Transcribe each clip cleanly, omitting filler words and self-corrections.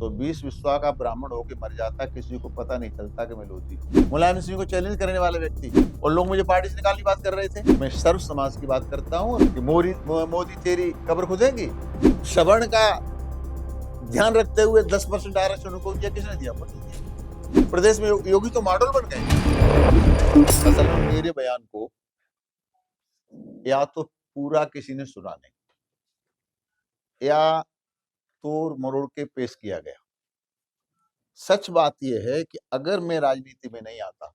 तो 20 विश्वा का ब्राह्मण होके मर जाता, किसी को पता नहीं चलता कि मैं लोधी हूँ। मुलायम सिंह को चैलेंज करने वाले व्यक्ति और लोग मुझे पार्टी से निकालने की बात कर रहे थे। मैं सर्व समाज की बात करता हूँ कि मोदी तेरी कब्र खुदेगी। श्रवण का ध्यान रखते हुए 10% आरक्षण उनको दिया, किसने दिया? प्रदेश में योगी तो मॉडल बन गए। असल में मेरे बयान को या तो पूरा किसी ने सुना नहीं या तोड़ मरोड़ के पेश किया गया। सच बात यह है कि अगर मैं राजनीति में नहीं आता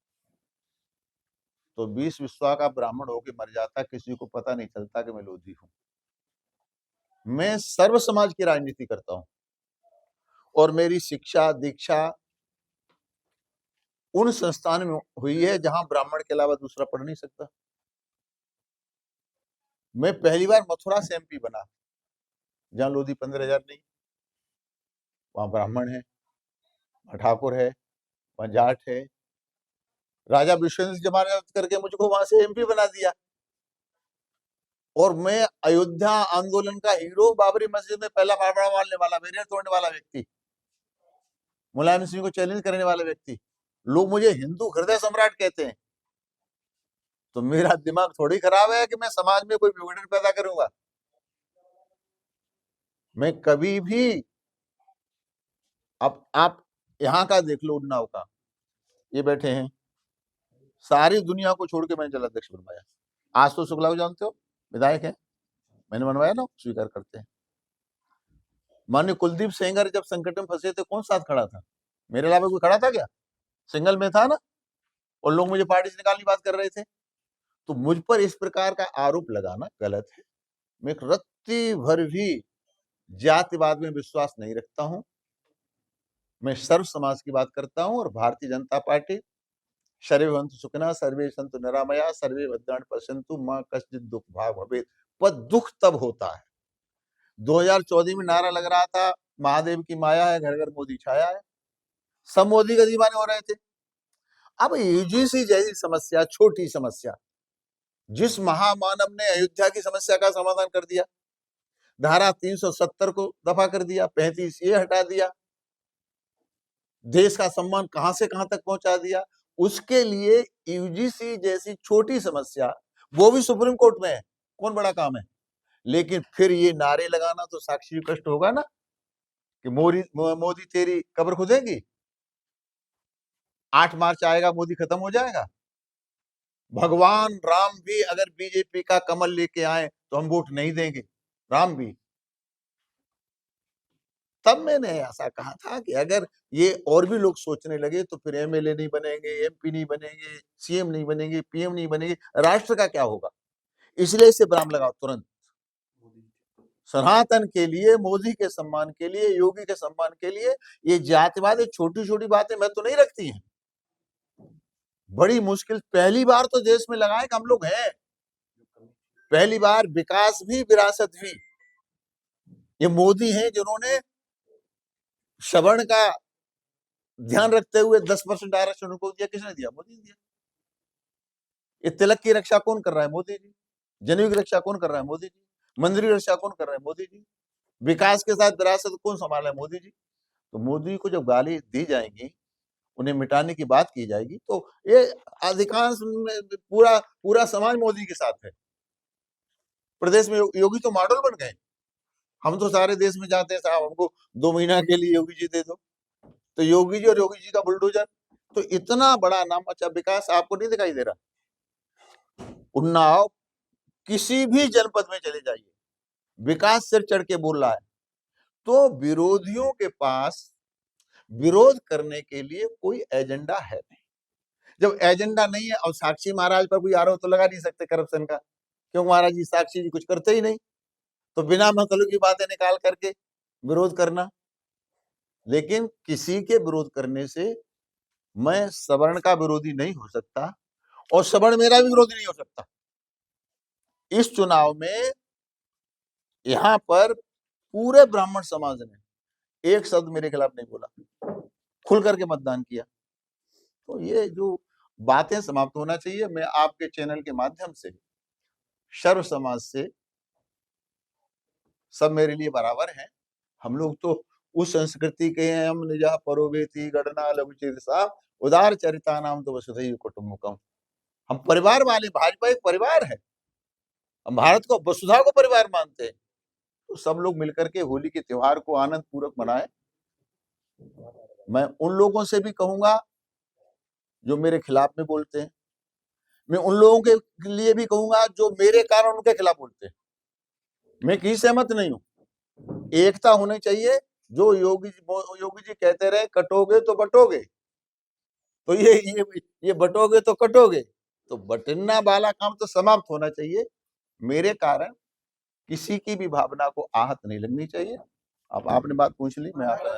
तो 20 विश्वा का ब्राह्मण होके मर जाता, किसी को पता नहीं चलता कि मैं लोधी हूं। मैं सर्व समाज की राजनीति करता हूं और मेरी शिक्षा दीक्षा उन संस्थान में हुई है जहां ब्राह्मण के अलावा दूसरा पढ़ नहीं सकता। मैं पहली बार मथुरा से एमपी बना, जहां लोधी 15,000 नहीं, वहां ब्राह्मण है, वहां ठाकुर है, वहां जाट है। राजा विश्वेंद्र जमानत करके मुझको वहां से एमपी बना दिया और मैं अयोध्या आंदोलन का हीरो, बाबरी मस्जिद में पहला फावड़ा मारने वाला, बैरियर तोड़ने वाला व्यक्ति, मुलायम सिंह को चैलेंज करने वाला व्यक्ति। लोग मुझे हिंदू हृदय सम्राट कहते हैं। तो मेरा दिमाग थोड़ी खराब है कि मैं समाज में कोई विघटन पैदा करूंगा। मैं कभी भी, अब आप यहाँ का देख लो, उन्नाव का, ये बैठे हैं, सारी दुनिया को छोड़ के मैंने जलाध्यक्ष बनवाया। आज तो शुक्ला को जानते हो, विधायक है, मैंने बनवाया ना, स्वीकार करते हैं। माननीय कुलदीप सेंगर जब संकट में फंसे थे, कौन साथ खड़ा था? मेरे अलावा कोई खड़ा था क्या? सिंगल में था ना, और लोग मुझे पार्टी से निकालने की बात कर रहे थे। तो मुझ पर इस प्रकार का आरोप लगाना गलत है। मैं एक रत्ती भर भी जातिवाद में विश्वास नहीं रखता हूं। मैं सर्व समाज की बात करता हूं और भारतीय जनता पार्टी सर्वे भवन्तु सुखिनः सर्वे सन्तु निरामया सर्वे भद्राणि पश्यन्तु मां कश्चित् दुख भाग भवेत्। पर दुख तब होता है, 2014 में नारा लग रहा था, महादेव की माया है, घर घर मोदी छाया है, सब मोदी का दीवाने हो रहे थे। अब यूजीसी जैसी समस्या, छोटी समस्या, जिस महामानव ने अयोध्या की समस्या का समाधान कर दिया, धारा 370 को दफा कर दिया, 35 ये हटा दिया, देश का सम्मान कहां से कहां तक पहुंचा दिया, उसके लिए यूजीसी जैसी छोटी समस्या, वो भी सुप्रीम कोर्ट में है, कौन बड़ा काम है? लेकिन फिर ये नारे लगाना तो साक्षी कष्ट होगा ना कि मोदी तेरी कब्र खुदेगी, 8 मार्च आएगा, मोदी खत्म हो जाएगा। भगवान राम भी अगर बीजेपी का कमल लेके आए तो हम वोट नहीं देंगे, राम भी। तब मैंने ऐसा कहा था कि अगर ये और भी लोग सोचने लगे तो फिर एमएलए नहीं बनेंगे, एमपी नहीं बनेंगे, सीएम नहीं बनेंगे, पीएम नहीं बनेंगे, राष्ट्र का क्या होगा? इसलिए इसे विराम लगाओ तुरंत। सनातन के लिए, मोदी के सम्मान के लिए, योगी के सम्मान के लिए ये जातिवाद, छोटी छोटी बातें मैं तो नहीं रखती हैं। बड़ी मुश्किल, पहली बार तो देश में लगाए कि हम लोग हैं, पहली बार विकास भी विरासत भी। ये मोदी हैं जिन्होंने श्रवण का ध्यान रखते हुए 10% आरक्षण उनको दिया, किसने दिया? मोदी ने दिया। ये तिलक की रक्षा कौन कर रहा है? मोदी जी। जनेऊ की रक्षा कौन कर रहा है? मोदी जी। मंदिर की रक्षा कौन कर रहा है? मोदी जी। विकास के साथ विरासत कौन संभाला है? मोदी जी। तो मोदी को जब गाली दी जाएगी, उन्हें मिटाने की बात की जाएगी, तो ये अधिकांश पूरा पूरा समाज मोदी के साथ है। प्रदेश में योगी तो मॉडल बन गए। हम तो सारे देश में जाते हैं, साहब हमको 2 महीना के लिए योगी जी दे दो, तो योगी जी और योगी जी का बुलडोजर। तो इतना बड़ा नाम, अच्छा विकास आपको नहीं दिखाई दे रहा? उन्नाव किसी भी जनपद में चले जाइए, विकास सिर चढ़ के बोल रहा है। तो विरोधियों के पास विरोध करने के लिए कोई एजेंडा है नहीं। जब एजेंडा नहीं है और साक्षी महाराज पर कोई आरोप तो लगा नहीं सकते करप्शन का, क्योंकि महाराज जी साक्षी जी कुछ करते ही नहीं, तो बिना मतलब की बातें निकाल करके विरोध करना। लेकिन किसी के विरोध करने से मैं सवर्ण का विरोधी नहीं हो सकता और सवर्ण मेरा भी विरोधी नहीं हो सकता। इस चुनाव में यहाँ पर पूरे ब्राह्मण समाज ने एक शब्द मेरे खिलाफ नहीं बोला, खुल करके मतदान किया। तो ये जो बातें समाप्त होना चाहिए। मैं आपके चैनल के माध्यम से सर्व समाज से, सब मेरे लिए बराबर हैं, हम लोग तो उस संस्कृति के हैं हम निजा परोवेती गणना लघुचिरसा उदार चरिता नाम तो वसुधैव कुटुम्बकम। हम परिवार वाले, भाजपा एक परिवार है। हम भारत को वसुधा को परिवार मानते हैं। तो सब लोग मिलकर के होली के त्योहार को आनंद पूर्वक मनाएं। मैं उन लोगों से भी कहूंगा जो मेरे खिलाफ में बोलते हैं, मैं उन लोगों के लिए भी कहूंगा जो मेरे कारण उनके खिलाफ बोलते हैं। मैं किसी सहमत नहीं हूं। एकता होनी चाहिए। जो योगी जी कहते रहे कटोगे तो बटोगे, तो ये बटोगे तो कटोगे, तो बटना वाला काम तो समाप्त होना चाहिए। मेरे कारण किसी की भी भावना को आहत नहीं लगनी चाहिए। अब आपने बात पूछ ली, मैं आता